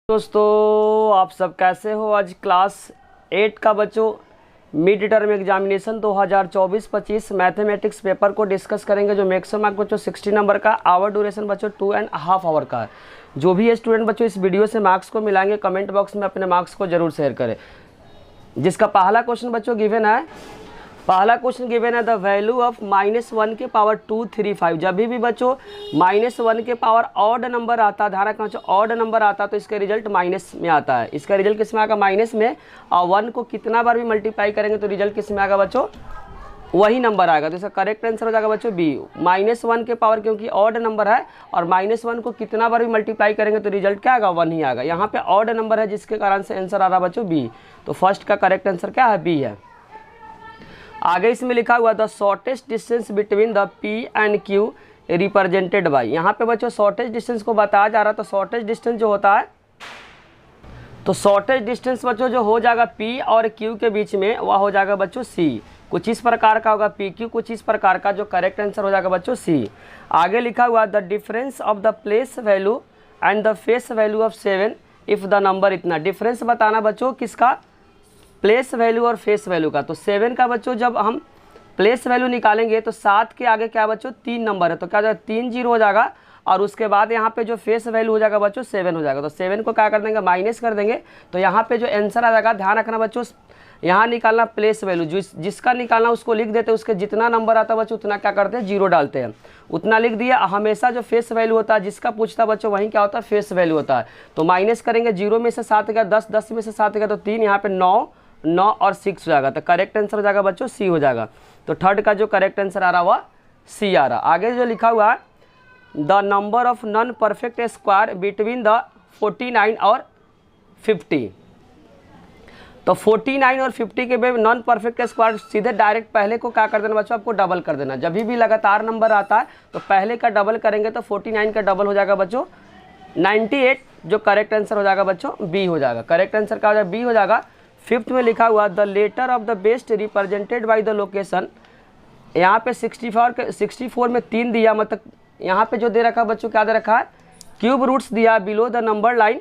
दोस्तों आप सब कैसे हो। आज क्लास 8 का बच्चों mid term examination 2024-25 mathematics paper को डिस्कस करेंगे। जो मैक्सिमम मार्क बच्चों 60 नंबर का, आवर ड्यूरेशन बच्चों 2.5 आवर का है। जो भी स्टूडेंट बच्चों इस वीडियो से मार्क्स को मिलाएंगे कमेंट बॉक्स में अपने मार्क्स को जरूर शेयर करें। जिसका पहला क्वेश्चन बच्चों गिवन है, द वैल्यू ऑफ -1 के पावर 235। जब भी बच्चों -1 के पावर ऑड नंबर आता है, ध्यान रखना ऑड नंबर आता तो इसका रिजल्ट माइनस में आता है। इसका रिजल्ट किस में आएगा? माइनस में। और 1 को कितना बार भी मल्टीप्लाई करेंगे तो रिजल्ट किस में आएगा बच्चों? वही नंबर आएगा। तो इसका करेक्ट आंसर हो जाएगा बच्चों बी। -1 के पावर क्योंकि ऑड नंबर है और -1 को कितना बार भी मल्टीप्लाई करेंगे तो रिजल्ट क्या आएगा? 1 ही आएगा। यहाँ पे ऑड नंबर है जिसके कारण से आंसर आ रहा बच्चों बी। तो फर्स्ट का करेक्ट आंसर क्या है? बी है। आगे इसमें लिखा हुआ the shortest distance between the P and Q represented by. यहाँ पे बच्चों शॉर्टेस्ट डिस्टेंस को बताया जा रहा है। तो शॉर्टेस्ट डिस्टेंस जो होता है, तो शॉर्टेस्ट डिस्टेंस बच्चों जो हो जाएगा पी और क्यू के बीच में, वह हो जाएगा बच्चों सी। कुछ इस प्रकार का होगा पी क्यू, कुछ इस प्रकार का। जो करेक्ट आंसर हो जाएगा बच्चों सी। आगे लिखा हुआ the difference of the place value and the face value of 7 if the number इतना। डिफरेंस बताना बच्चों किसका? प्लेस वैल्यू और फेस वैल्यू का। तो 7 का बच्चों जब हम प्लेस वैल्यू निकालेंगे तो 7 के आगे क्या बच्चों? 3 नंबर है तो क्या हो जाएगा? 3 0 हो जाएगा। और उसके बाद यहाँ पे जो फेस वैल्यू हो जाएगा बच्चों 7 हो जाएगा। तो 7 को क्या कर देंगे? माइनस कर देंगे। तो यहाँ पे जो आंसर आ जाएगा, ध्यान रखना बच्चों, यहाँ निकालना प्लेस वैल्यू, जिसका निकालना उसको लिख देते हैं। उसके जितना नंबर आता है बच्चों उतना क्या करते हैं? 0 डालते हैं। उतना लिख दिया। हमेशा जो फेस वैल्यू होता है जिसका पूछता है बच्चों वहीं क्या होता है? फेस वैल्यू होता है। तो माइनस करेंगे, 0 में से 7 गया, 10, 10 में से 7 गया तो 3, यहाँ पे 9 और 6 हो जाएगा। तो करेक्ट आंसर हो जाएगा बच्चों सी हो जाएगा। तो थर्ड का जो करेक्ट आंसर आ रहा वह सी आ रहा। आगे जो लिखा हुआ है the number of non perfect square between the 49 और 50। तो 49 और 50 के बीच नॉन परफेक्ट स्क्वायर सीधे डायरेक्ट पहले को क्या कर देना बच्चों? आपको डबल कर देना। जब भी लगातार नंबर आता है तो पहले का डबल करेंगे तो 49 का डबल हो जाएगा बच्चों 98। जो करेक्ट आंसर हो जाएगा बच्चों बी हो जाएगा। करेक्ट आंसर क्या हो जाएगा? बी हो जाएगा। फिफ्थ में लिखा हुआ the letter of the best represented by the location. यहाँ पे 64 में 3 दिया, मतलब यहाँ पे जो दे रखा है बच्चों क्या दे रखा है? क्यूब रूट्स दिया बिलो द नंबर लाइन।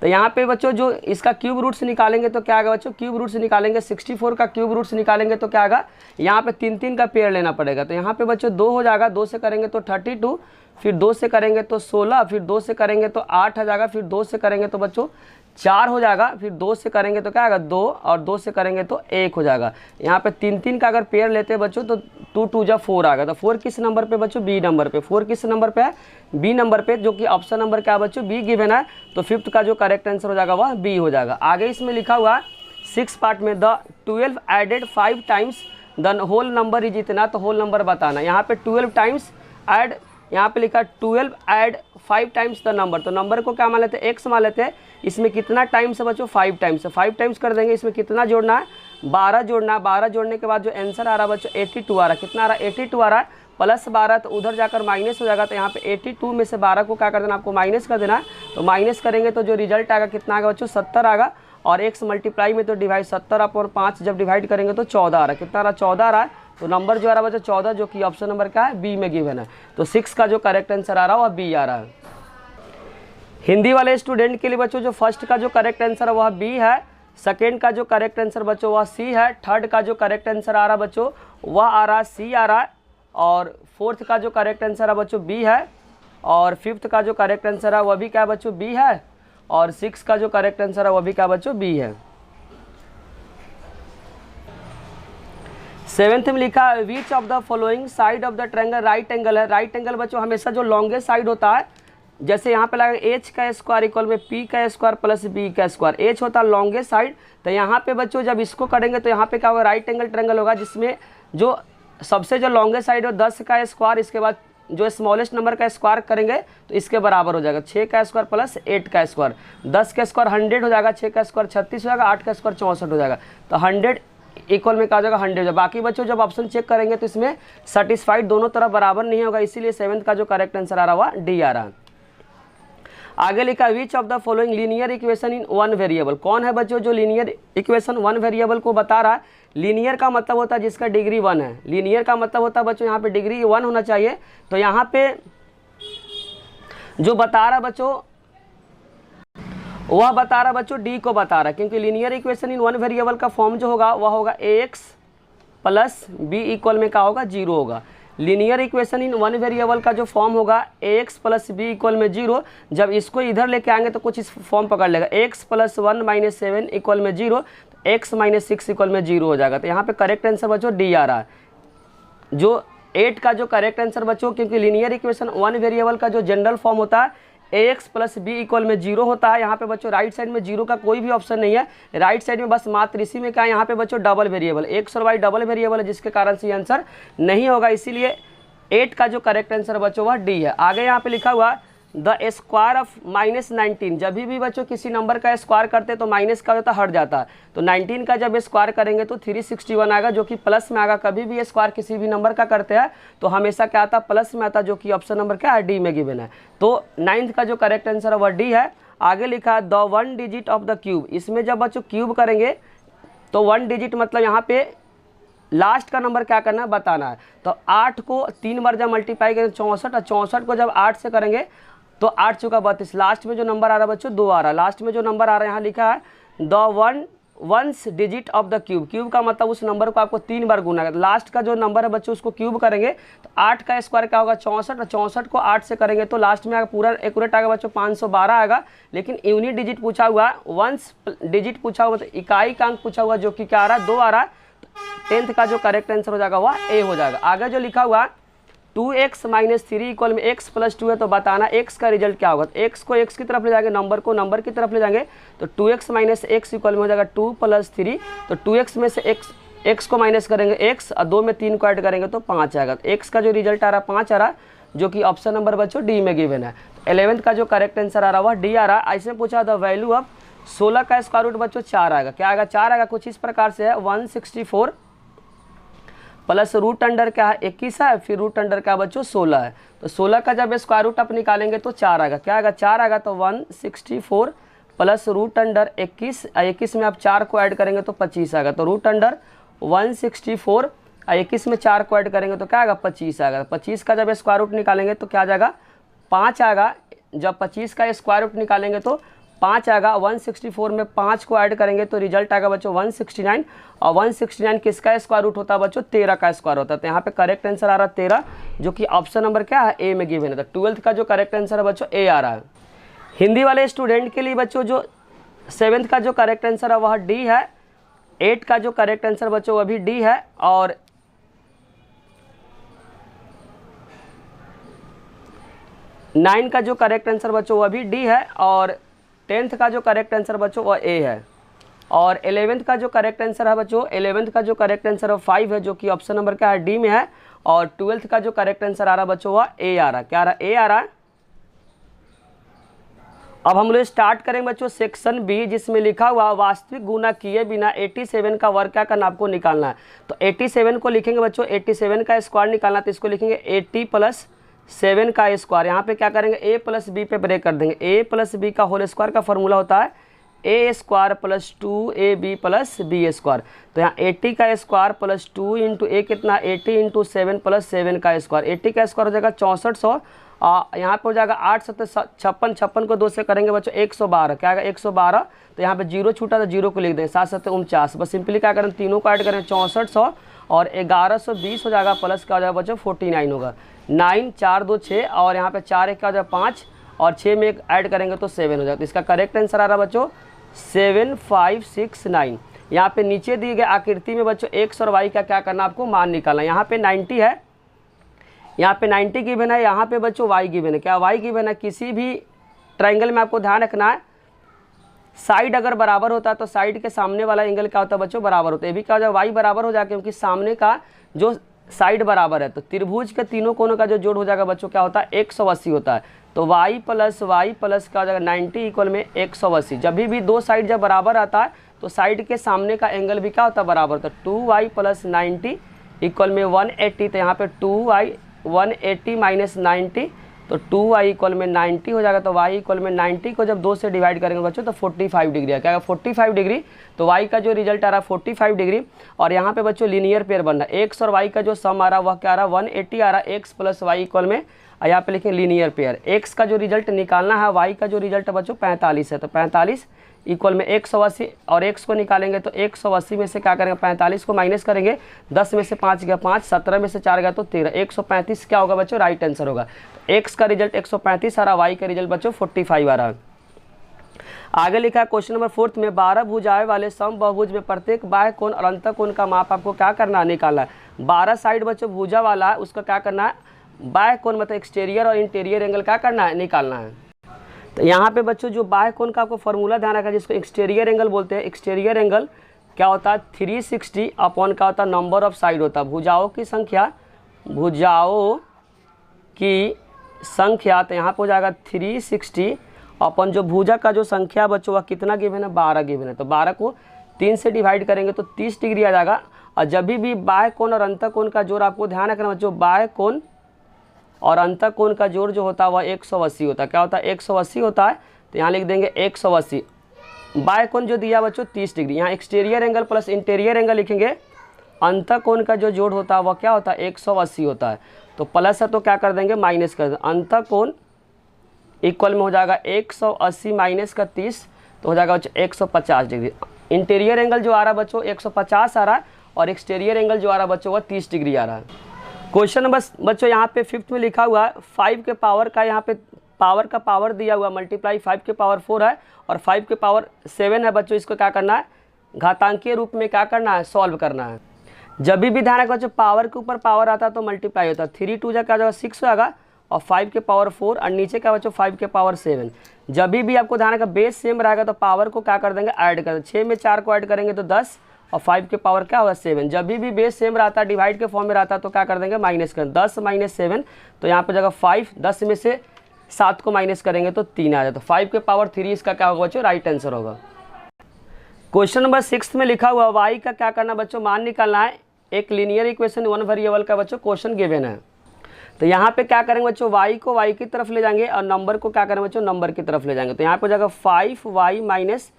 तो यहाँ पे बच्चों जो इसका क्यूब रूट्स निकालेंगे तो क्या आएगा बच्चों? क्यूब रूट्स निकालेंगे 64 का क्यूब रूट्स निकालेंगे तो क्या आएगा? यहाँ पे 3 का पेयर लेना पड़ेगा। तो यहाँ पे बच्चों 2 हो जाएगा, 2 से करेंगे तो 32, फिर 2 से करेंगे तो 16, फिर 2 से करेंगे तो 8 आ जाएगा, फिर 2 से करेंगे तो बच्चों 4 हो जाएगा, फिर 2 से करेंगे तो क्या आएगा? 2, और 2 से करेंगे तो 1 हो जाएगा। यहाँ पे 3 का अगर पेयर लेते हैं बच्चों तो 2 2 जा 4 आएगा। तो 4 किस नंबर पे बच्चों? बी नंबर पे। 4 किस नंबर पे है? बी नंबर पे, जो कि ऑप्शन नंबर क्या है बच्चों? बी गिवन है। तो फिफ्थ का जो करेक्ट आंसर हो जाएगा वह बी हो जाएगा। आगे इसमें लिखा हुआ है 6 पार्ट में the 12 added 5 times the whole number is इतना। तो होल नंबर बताना। यहाँ पे 12 टाइम्स ऐड, यहाँ पे लिखा 12 ऐड 5 टाइम्स द नंबर। तो नंबर को क्या मान लेते हैं? एक्स मान लेते हैं। इसमें कितना टाइम्स है बच्चों? 5 टाइम्स है। 5 टाइम्स कर देंगे। इसमें कितना जोड़ना है? 12 जोड़ना है। 12 जोड़ने के बाद जो आंसर आ रहा है बच्चों 82 आ रहा है। कितना आ रहा है? 82 आ रहा है। प्लस 12 तो उधर जाकर माइनस हो जाएगा। तो यहाँ पे 82 में से 12 को क्या कर देना? आपको माइनस कर देना है। तो माइनस करेंगे तो जो रिजल्ट आएगा कितना आएगा बच्चों? 70 आएगा। और एक्स मल्टीप्लाई में तो डिवाइड 70 और 5 जब डिवाइड करेंगे तो 14 आ रहा है। कितना आ रहा है? 14 आ रहा है। तो नंबर जो आ रहा है बच्चों 14, जो कि ऑप्शन नंबर क्या है? बी में गिवन है। तो 6 का जो करेक्ट आंसर आ रहा है वह बी आ रहा है। हिंदी वाले स्टूडेंट के लिए बच्चों जो फर्स्ट का जो करेक्ट आंसर है वह बी है। सेकेंड का जो करेक्ट आंसर बच्चों वह सी है। थर्ड का जो करेक्ट आंसर आ रहा है बच्चों वह आ रहा है सी आ रहा है। और फोर्थ का जो करेक्ट आंसर है बच्चों बी है। और फिफ्थ का जो करेक्ट आंसर है वह भी क्या बच्चों? बी है। और 6 का जो करेक्ट आंसर है वह भी क्या बच्चों? बी है। 7th में लिखा है which of the following side of the triangle right angle है। राइट एंगल बच्चों हमेशा जो लॉन्गेस्ट साइड होता है, जैसे यहाँ पे लगा एच का स्क्वायर इक्वल में पी का स्क्वायर प्लस बी का स्क्वायर। एच होता है लॉन्गेस्ट साइड। तो यहाँ पे बच्चों जब इसको करेंगे तो यहाँ पे क्या होगा? राइट एंगल ट्रायंगल होगा, जिसमें जो सबसे जो लॉन्गेस्ट साइड हो 10 का स्क्वायर, इसके बाद जो स्मॉलेस्ट नंबर का स्क्वायर करेंगे तो इसके बराबर हो जाएगा 6 का स्क्वायर प्लस 8 का स्क्वायर। 10 का स्क्वायर 100 हो जाएगा, 6 का स्क्वायर 36 हो जाएगा, 8 का स्क्वायर 64 हो जाएगा। तो 100 इक्वल में क्या हो जाएगा? 100 हो जाएगा। बाकी बच्चों जब ऑप्शन चेक करेंगे तो इसमें सेटिस्फाइड दोनों तरफ बराबर नहीं होगा, इसीलिए 7th का जो करेक्ट आंसर आ रहा हुआ डी आ रहा है। आगे लिखा which of the following linear equation in 1 variable. कौन है बच्चों जो लीनियर इक्वेशन 1 वेरिएबल को बता रहा है? लीनियर का मतलब होता है जिसका डिग्री 1 है। लीनियर का मतलब होता है बच्चों यहाँ पे डिग्री 1 होना चाहिए। तो यहाँ पे जो बता रहा है बच्चों वह बता रहा बच्चों डी को बता रहा, क्योंकि linear equation in one variable का फॉर्म जो होगा वह होगा ax प्लस बी इक्वल में क्या होगा 0 होगा। Linear equation in one variable का जो फॉर्म होगा ax प्लस बी इक्वल में 0, जब इसको इधर लेके आएंगे तो कुछ इस फॉर्म पकड़ लेगा, x प्लस 1 माइनस 7 इक्वल में 0, x माइनस 6 इक्वल में 0 हो जाएगा। तो यहाँ पे करेक्ट आंसर बच्चों डी आ रहा है, जो 8 का जो करेक्ट आंसर बच्चों, क्योंकि लीनियर इक्वेशन वन वेरिएबल का जो जनरल फॉर्म होता है ax प्लस बी इक्वल में 0 होता है। यहाँ पे बच्चों राइट साइड में 0 का कोई भी ऑप्शन नहीं है, राइट साइड में बस मात्र इसी में क्या है, यहाँ पे बच्चों डबल वेरिएबल x और y डबल वेरिएबल है, जिसके कारण से ये आंसर नहीं होगा। इसीलिए 8 का जो करेक्ट आंसर बच्चों वह डी है। आगे यहाँ पे लिखा हुआ द स्क्वायर ऑफ -19, जब भी बच्चों किसी नंबर का स्क्वायर करते तो माइनस का होता हट जाता है, तो 19 का जब स्क्वायर करेंगे तो 361 आएगा, जो कि प्लस में आएगा। कभी भी स्क्वायर किसी भी नंबर का करते हैं तो हमेशा क्या आता प्लस में आता, जो कि ऑप्शन नंबर क्या है डी में गिवन है। तो 9th का जो करेक्ट आंसर है वह डी है। आगे लिखा है the 1 digit of the cube, इसमें जब बच्चों क्यूब करेंगे तो 1 डिजिट मतलब यहाँ पे लास्ट का नंबर क्या करना है बताना है। तो 8 को 3 बार जब मल्टीप्लाई करेंगे 64, और 64 को जब 8 से करेंगे तो 8 चौका 32, लास्ट में जो नंबर आ रहा है बच्चों 2 आ रहा है, लास्ट में जो नंबर आ रहा है यहाँ लिखा है the 1 digit of the cube, cube का मतलब उस नंबर को आपको 3 बार गुना है। लास्ट का जो नंबर है बच्चों उसको क्यूब करेंगे तो 8 का स्क्वायर क्या होगा 64, और 64 को 8 से करेंगे तो लास्ट में पूरा एक्यूरेट आएगा बच्चों 512 आएगा। लेकिन यूनिट डिजिट पूछा हुआ है, वंस डिजिट पूछा हुआ, मतलब इकाई का अंक पूछा हुआ, जो कि क्या आ रहा है 2 आ रहा है। 10th का जो करेक्ट आंसर हो जाएगा वह ए हो जाएगा। आगे जो लिखा हुआ 2x माइनस 3 इक्वल में x प्लस 2 है, तो बताना x का रिजल्ट क्या होगा। तो x को x की तरफ ले जाएंगे, नंबर को नंबर की तरफ ले जाएंगे, तो 2x माइनस x इक्वल में हो जाएगा 2 प्लस 3। तो 2x में से x को माइनस करेंगे x, और 2 में 3 को ऐड करेंगे तो 5 आएगा। तो x का जो रिजल्ट आ रहा है 5 आ रहा है, जो कि ऑप्शन नंबर बच्चों डी में गिवन है। 11th का जो करेक्ट आंसर आ रहा है वह डी आ रहा है। ऐसे पूछा द वैल्यू ऑफ 16 का स्क्वायर रूट बच्चों 4 आएगा, क्या आएगा 4 आएगा, कुछ इस प्रकार से है 164 प्लस रूट अंडर क्या है 21 है, फिर रूट अंडर क्या बच्चों 16 है। तो 16 का जब स्क्वायर रूट आप निकालेंगे तो 4 आएगा, क्या आएगा 4 आएगा। तो 164 प्लस रूट अंडर 21 में आप 4 को ऐड करेंगे तो 25 आएगा। तो रूट अंडर 164 21 में 4 को ऐड करेंगे तो क्या आएगा 25 आएगा। 25 का जब स्क्वायर रूट निकालेंगे तो क्या आ जाएगा 5 आएगा। जब 25 का स्क्वायर रूट निकालेंगे तो 5 आएगा। 164 में 5 को ऐड करेंगे तो रिजल्ट आएगा बच्चों 169, और 169 किसका स्क्वायर रूट होता है बच्चों 13 का स्क्वायर होता है। तो यहाँ पे करेक्ट आंसर आ रहा है 13, जो कि ऑप्शन नंबर क्या है ए में गिवन है। तो 12th का जो करेक्ट आंसर है बच्चों ए आ रहा है। हिंदी वाले स्टूडेंट के लिए बच्चों जो 7th का जो करेक्ट आंसर है वह डी है, 8 का जो करेक्ट आंसर बच्चों वह भी डी है, और 9 का जो करेक्ट आंसर बच्चों वह भी डी है, और 10th का जो करेक्ट आंसर बच्चों वह ए है, और 11th का जो करेक्ट आंसर है बच्चों 11th का जो करेक्ट आंसर है 5 है, जो कि ऑप्शन नंबर क्या है डी में है, और 12th का जो करेक्ट आंसर आ रहा है बच्चों वह ए आ रहा है। क्या आ रहा है ए आ रहा है। अब हम लोग स्टार्ट करेंगे बच्चों सेक्शन बी, जिसमें लिखा हुआ वास्तविक गुना किए बिना 87 का वर्ग क्या करना आपको निकालना है। तो 87 को लिखेंगे बच्चों, 87 का स्क्वायर निकालना, तो इसको लिखेंगे 80 प्लस 7 का स्क्वायर। यहाँ पे क्या करेंगे a प्लस बी पे ब्रेक कर देंगे। a प्लस बी का होल स्क्वायर का फॉर्मूला होता है a square plus 2ab plus B square. तो यहाँ 80 का स्क्वायर प्लस 2 इंटू ए कितना 80 इंटू 7 प्लस 7 का स्क्वायर। 80 का स्क्वायर हो जाएगा 6400, यहाँ पे हो जाएगा 8 7 56, 56 को 2 से करेंगे बच्चों 112, क्या आएगा 112। तो यहाँ पे 0 छूटा तो 0 को लिख देंगे, 7 7 49, बस सिंपली क्या करें तीनों को ऐड करें 6400 और 1120 हो जाएगा, प्लस क्या हो जाएगा बच्चों 49 होगा। 9 4 2 6, और यहाँ पे 4 1 क्या हो जाएगा 5, और 6 में 1 ऐड करेंगे तो 7 हो जाएगा। तो इसका करेक्ट आंसर आ रहा है बच्चों 7569। यहाँ पे नीचे दिए गए आकृति में बच्चों x और y का क्या करना आपको मान निकालना। यहाँ पे 90 है, यहाँ पे 90 गिवन है, यहाँ पे बच्चों y गिवन है। क्या y गिवन है। किसी भी ट्रायंगल में आपको ध्यान रखना है, साइड अगर बराबर होता है तो साइड के सामने वाला एंगल क्या होता है बच्चों बराबर होता है। ये भी क्या हो जाएगा y बराबर हो जाएगा, क्योंकि सामने का जो साइड बराबर है। तो त्रिभुज के तीनों कोनों का जो जोड़ हो जाएगा बच्चों क्या होता है 180 होता है। तो y प्लस क्या हो जाएगा 90 इक्वल में 180। जब भी दो साइड जब बराबर आता है तो साइड के सामने का एंगल भी क्या होता है बराबर होता है। 2y प्लस 90 इक्वल में 180। तो यहाँ पे 2y 180 माइनस 90, तो 2y इक्वल में 90 हो जाएगा। तो y इक्वल में 90 को जब 2 से डिवाइड करेंगे बच्चों तो 45 डिग्री है। क्या 45 डिग्री। तो y का जो रिजल्ट आ रहा है 45 डिग्री। और यहाँ पे बच्चों लीनियर पेयर बन रहा है। x और y का जो सम आ रहा है वह क्या आ रहा है 180 आ रहा है। x प्लस वाई इक्वल में और यहाँ पे लिखेंगे लीनियर पेयर। x का जो रिजल्ट निकालना है, y का जो रिजल्ट है बच्चों 45 है, तो 45 इक्वल में 180 और x को निकालेंगे तो 180 में से क्या करेंगे 45 को माइनस करेंगे, 10 में से 5 गया 5, 17 में से 4 गया तो 13, 135 क्या होगा बच्चों, राइट आंसर होगा। तो x का रिजल्ट 135 आ रहा, y का रिजल्ट बच्चों 45 आ रहा है। आगे लिखा है क्वेश्चन नंबर 4 में 12 भुजाएं वाले समबाहुभुज में प्रत्येक बाह्य कोण और अंतः कोण का माप आपको क्या करना है, निकालना है। 12 साइड बच्चों भुजा वाला है, उसका क्या करना है, बाह्य कोण मतलब एक्सटीरियर और इंटीरियर एंगल क्या करना है, निकालना है। तो यहाँ पे बच्चों जो बाह्य कोण का आपको फॉर्मूला ध्यान रखा, जिसको एक्सटीरियर एंगल बोलते हैं। एक्सटीरियर एंगल क्या होता है, 360 अपॉन क्या होता है, नंबर ऑफ साइड होता है, भुजाओं की संख्या, भुजाओं की संख्या। तो यहाँ पे हो जाएगा 360 अपन जो भुजा का जो संख्या बच्चों वह कितना गिवन है, 12 गिवन है। तो 12 को 3 से डिवाइड करेंगे तो 30 डिग्री आ जाएगा। और जब भी बाह्य कोण और अंतः कोण का जोड़ आपको ध्यान रखना बच्चों, बाह्य कोण और अंतः कोण का जोड़ जो होता है वह 180 होता है। क्या होता है, 180 होता है। तो यहाँ लिख देंगे 180। बाह्य कोण जो दिया बच्चों 30 डिग्री, यहाँ exterior angle plus interior angle लिखेंगे। अंतः कोण का जो जोड़ होता है वह क्या होता है, 180 होता है। तो प्लस है तो क्या कर देंगे, माइनस कर देंगे। अंतः कोण इक्वल में हो जाएगा 180 माइनस का 30, तो हो जाएगा बच्चों 150 डिग्री। इंटीरियर एंगल जो आ रहा है बच्चों 150 आ रहा है और एक्सटीरियर एंगल जो आ रहा है बच्चों वह 30 डिग्री आ रहा है। क्वेश्चन नंबर बच्चों यहाँ पे 5th में लिखा हुआ है 5 के पावर का, यहाँ पे पावर का पावर दिया हुआ मल्टीप्लाई 5 के पावर 4 है और 5 के पावर 7 है बच्चों। इसको क्या करना है, घातांकीय रूप में क्या करना है, सॉल्व करना है। जब भी ध्यान रखो बच्चों पावर के ऊपर पावर आता है तो मल्टीप्लाई होता है। 3 2 क्या जाएगा 6 होगा और 5 के पावर 4 और नीचे क्या बच्चों 5 के पावर 7। जब भी आपको ध्यान रखा बेस सेम रहेगा तो पावर को क्या कर देंगे, ऐड कर देंगे। 6 में 4 को ऐड करेंगे तो 10 और 5 के पावर क्या होगा 7। जब भी बेस सेम रहता है डिवाइड के फॉर्म में रहता है तो क्या कर देंगे, माइनस कर 10 माइनस 7। तो यहाँ पर जगह 5, 10 में से 7 को माइनस करेंगे तो 3 आ जाए। तो 5 के पावर 3 इसका क्या होगा बच्चों, राइट आंसर होगा। क्वेश्चन नंबर 6 में लिखा हुआ y का क्या करना बच्चों, मान निकालना है। एक लीनियर इक्वेशन 1 वेरिएबल का बच्चों क्वेश्चन गिवन है। तो यहाँ पे क्या करेंगे बच्चों, y को y की तरफ ले जाएंगे और नंबर को क्या करेंगे बच्चों, नंबर की तरफ ले जाएंगे। तो यहाँ पे हो जाएगा 5y माइनस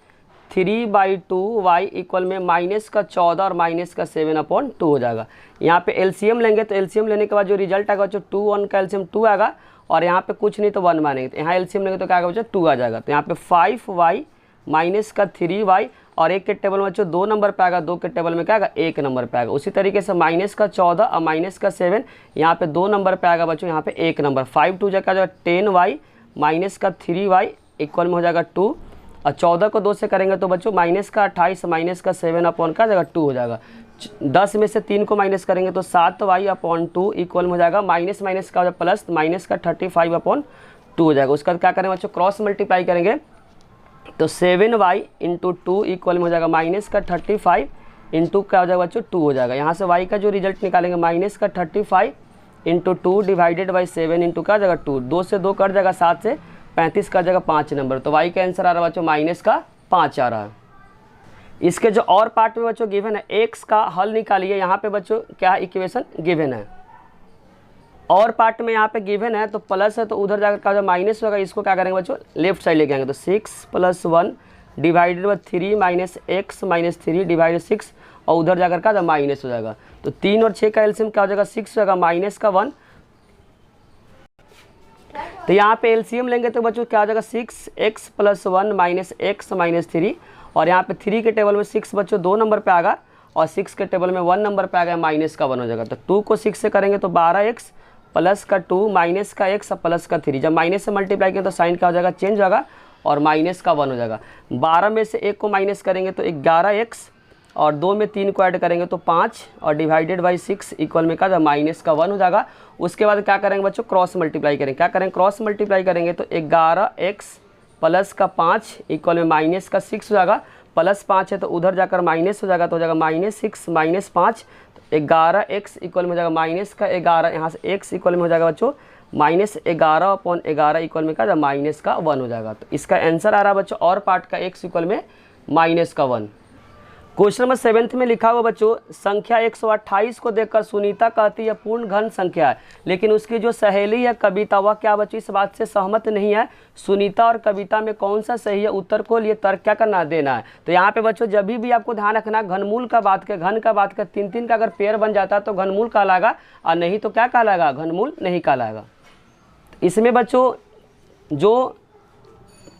3/2y इक्वल में माइनस का 14 और माइनस का 7/2 हो जाएगा। यहाँ पे एलसीएम लेंगे तो एलसीएम लेने के बाद जो रिजल्ट आएगा बच्चों 2 1 का एलसीएम 2 आएगा और यहाँ पे कुछ नहीं तो 1 मानेंगे। तो यहाँ एलसीएम लेंगे तो क्या आएगा बच्चों 2 आ जाएगा। तो यहाँ पे 5y माइनस का 3y और 1 के टेबल में बच्चों 2 नंबर पे आएगा, 2 के टेबल में क्या आएगा 1 नंबर पे आएगा। उसी तरीके से माइनस का 14 और माइनस का 7 यहाँ पे 2 नंबर पे आएगा बच्चों, यहाँ पे 1 नंबर। 5 2 जाएगा 10y माइनस का 3y इक्वल में हो जाएगा 2 और 14 को 2 से करेंगे तो बच्चों माइनस का 28 माइनस का 7/2 हो जाएगा। 10 में से 3 को माइनस करेंगे तो 7y/2 इक्वल में हो जाएगा माइनस माइनस का प्लस माइनस का 35/2 हो जाएगा। उसका क्या करेंगे बच्चों, क्रॉस मल्टीप्लाई करेंगे तो 7y इंटू 2 इक्वल में हो जाएगा माइनस का 35 इंटू क्या हो जाएगा बच्चों 2 हो जाएगा। यहाँ से y का जो रिजल्ट निकालेंगे माइनस का 35 इंटू 2 डिवाइडेड बाई 7 इंटू क्या हो जाएगा 2, 2 से 2 कट जाएगा 7 से 35 का जाएगा 5 नंबर। तो y का आंसर आ रहा है बच्चों माइनस का 5 आ रहा है। इसके जो और पार्ट में बच्चों गिवन है x का हल निकालिए। यहाँ पे बच्चों क्या इक्वेशन गिवन है, और पार्ट में यहाँ पे गिवन है तो प्लस है तो उधर जाकर क्या माइनस होगा। इसको क्या करेंगे बच्चों, लेफ्ट साइड लेके आएंगे तो 6 + 1 divided by 3 minus x minus 3 divided 6 और उधर जाकर क्या माइनस हो जाएगा। तो 3 और 6 का एलसीएम क्या हो जाएगा 6 हो जाएगा माइनस का 1। तो यहाँ पे एलसीएम लेंगे तो बच्चों क्या हो जाएगा 6x + 1 माइनस x माइनस 3 और यहाँ पे 3 के टेबल में 6 बच्चों 2 नंबर पे आएगा और 6 के टेबल में 1 नंबर पे आ गया, माइनस का 1 हो जाएगा। तो 2 को 6 से करेंगे तो 12x प्लस का 2 माइनस का x प्लस का 3। जब माइनस से मल्टीप्लाई करें तो साइन क्या हो जाएगा, चेंज होगा और माइनस का 1 हो जाएगा। 12 में से 1 को माइनस करेंगे तो 11x और 2 में 3 को ऐड करेंगे तो 5 और डिवाइडेड बाई 6 इक्वल में क्या माइनस का 1 हो जाएगा। उसके बाद क्या करेंगे बच्चों, क्रॉस मल्टीप्लाई करेंगे। क्या करेंगे, क्रॉस मल्टीप्लाई करेंगे तो 11x प्लस का 5 इक्वल में माइनस का 6 हो जाएगा। प्लस 5 है तो उधर जाकर माइनस हो जाएगा तो हो जाएगा -6 माइनस 5 11x इक्वल में हो जाएगा माइनस का 11। यहाँ से x इक्वल में हो जाएगा बच्चों -11/11 इक्वल में क्या माइनस का 1 हो जाएगा। तो इसका आंसर आ रहा है बच्चों और पार्ट का x इक्वल में माइनस का 1। क्वेश्चन नंबर 7 में लिखा हुआ बच्चों, संख्या 128 को देखकर सुनीता कहती है पूर्ण घन संख्या है, लेकिन उसकी जो सहेली है कविता वह क्या बच्चों इस बात से सहमत नहीं है। सुनीता और कविता में कौन सा सही है, उत्तर को लिए तर्क क्या करना देना है। तो यहाँ पे बच्चों जब भी आपको ध्यान रखना घनमूल का बात कर, घन का बात कर, 3 3 का अगर पेयर बन जाता है तो घनमूल कहलाएगा और नहीं तो क्या कहलाएगा, घनमूल नहीं कहलाएगा। इसमें बच्चों जो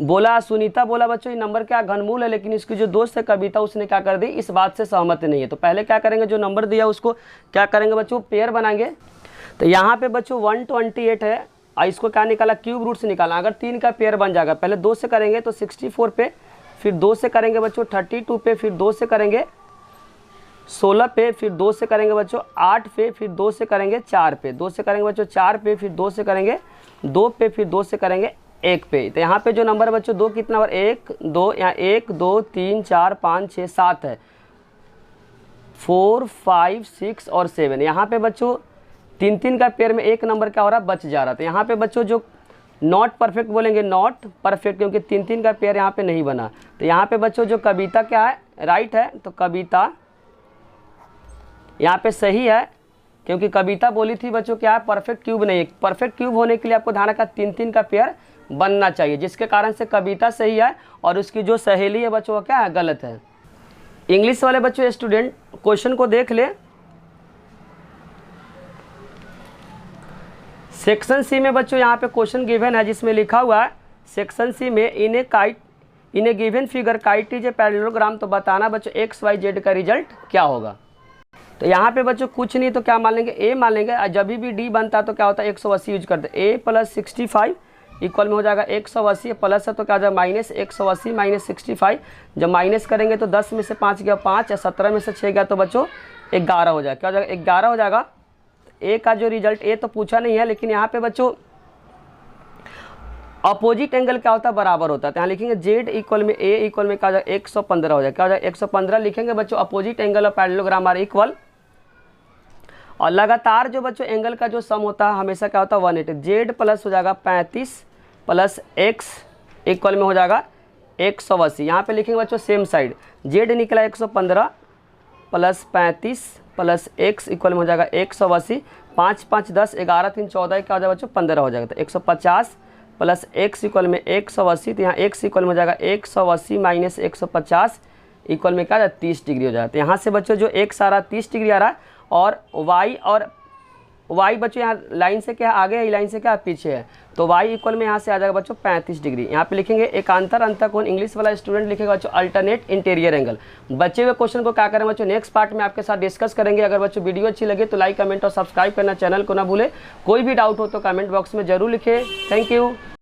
बोला सुनीता बोला बच्चों ये नंबर क्या घनमूल है, लेकिन इसकी जो दोस्त है कविता उसने क्या कर दी, इस बात से सहमत नहीं है। तो पहले क्या करेंगे, जो नंबर दिया उसको क्या करेंगे बच्चों, पेयर बनाएंगे। तो यहाँ पे बच्चों 128 है और इसको क्या निकाला, क्यूब रूट से निकाला। अगर 3 का पेयर बन जाएगा, पहले 2 से करेंगे तो 64 पे, फिर 2 से करेंगे बच्चों 32 पे, फिर 2 से करेंगे 16 पे, फिर 2 से करेंगे बच्चों 8 पे, फिर 2 से करेंगे 4 पे, 2 से करेंगे बच्चों 4 पे, फिर 2 से करेंगे 2 पे, फिर 2 से करेंगे 1 पे। तो यहाँ पे जो नंबर है बच्चों 2 कितना बार, 1 2, यहाँ 1 2 3 4 5 6 7 है, 4 5 6 और 7। यहाँ पे बच्चों 3 का पेयर में एक नंबर क्या हो रहा है, बच जा रहा था। यहाँ पे बच्चों जो नॉट परफेक्ट बोलेंगे, नॉट परफेक्ट, क्योंकि 3 का पेयर यहाँ पे नहीं बना। तो यहाँ पे बच्चों जो कविता क्या है, राइट है, तो कविता यहाँ पे सही है, क्योंकि कविता बोली थी बच्चों क्या है, परफेक्ट क्यूब नहीं है। परफेक्ट क्यूब होने के लिए आपको ध्यान रखा 3 का पेयर बनना चाहिए, जिसके कारण से कविता सही है और उसकी जो सहेली है बच्चों वो क्या है, गलत है। इंग्लिश वाले बच्चों स्टूडेंट क्वेश्चन को देख ले। सेक्शन सी में बच्चों यहाँ पे क्वेश्चन गिवन है, जिसमें लिखा हुआ है सेक्शन सी में in a given figure kite is a parallelogram, तो बताना बच्चों एक्स वाई जेड का रिजल्ट क्या होगा। तो यहाँ पे बच्चों कुछ नहीं, तो क्या मान लेंगे, ए मान लेंगे। जब भी डी बनता है तो क्या होता है, 180 यूज करते हैं। ए प्लस 65 इक्वल में हो जाएगा 180, प्लस है तो क्या हो जाएगा माइनस 180 माइनस 65। जब माइनस करेंगे तो 10 में से 5 गया 5, या 17 में से 6 गया तो बच्चों 11 हो जाएगा। क्या हो जाएगा, 11 हो जाएगा। ए का जो रिजल्ट, ए तो पूछा नहीं है, लेकिन यहाँ पे बच्चों अपोजिट एंगल क्या होता है, बराबर होता है। तो यहाँ लिखेंगे जेड इक्वल में ए इक्वल में क्या हो जाएगा 115 हो जाएगा। क्या हो जाएगा 115 लिखेंगे बच्चों, opposite angle of parallelogram are equal. और लगातार जो बच्चों एंगल का जो सम होता है हमेशा क्या होता है 180। जेड प्लस हो जाएगा 35 प्लस एक्स इक्वल में हो जाएगा 180। यहाँ पे लिखेंगे बच्चों सेम साइड, जेड निकला 115 प्लस 35 प्लस एक्स इक्वल में हो जाएगा 180। 5 5 10, 11 3 14, क्या हो जाएगा बच्चों 15 हो जाएगा। तो 150 प्लस एक्स इक्वल में 180, तो यहाँ एक्स इक्वल में हो जाएगा 180 माइनस 150 इक्वल में क्या हो जाएगा 30 डिग्री हो जाएगा। तो यहाँ से बच्चों जो एक्स आ रहा है 30 डिग्री आ रहा है, और वाई बच्चों यहाँ लाइन से क्या आगे है, लाइन से क्या पीछे है, तो वाई इक्वल में यहाँ से आ जाएगा बच्चों 35 डिग्री। यहाँ पे लिखेंगे एकांतर अंतःकोण, इंग्लिश वाला स्टूडेंट लिखेगा बच्चों अल्टरनेट इंटीरियर एंगल। बचे हुए क्वेश्चन को क्या करें बच्चों, नेक्स्ट पार्ट में आपके साथ डिस्कस करेंगे। अगर बच्चों वीडियो अच्छी लगे तो लाइक कमेंट और सब्सक्राइब करना, चैनल को ना भूले। कोई भी डाउट हो तो कमेंट बॉक्स में जरूर लिखे। Thank you.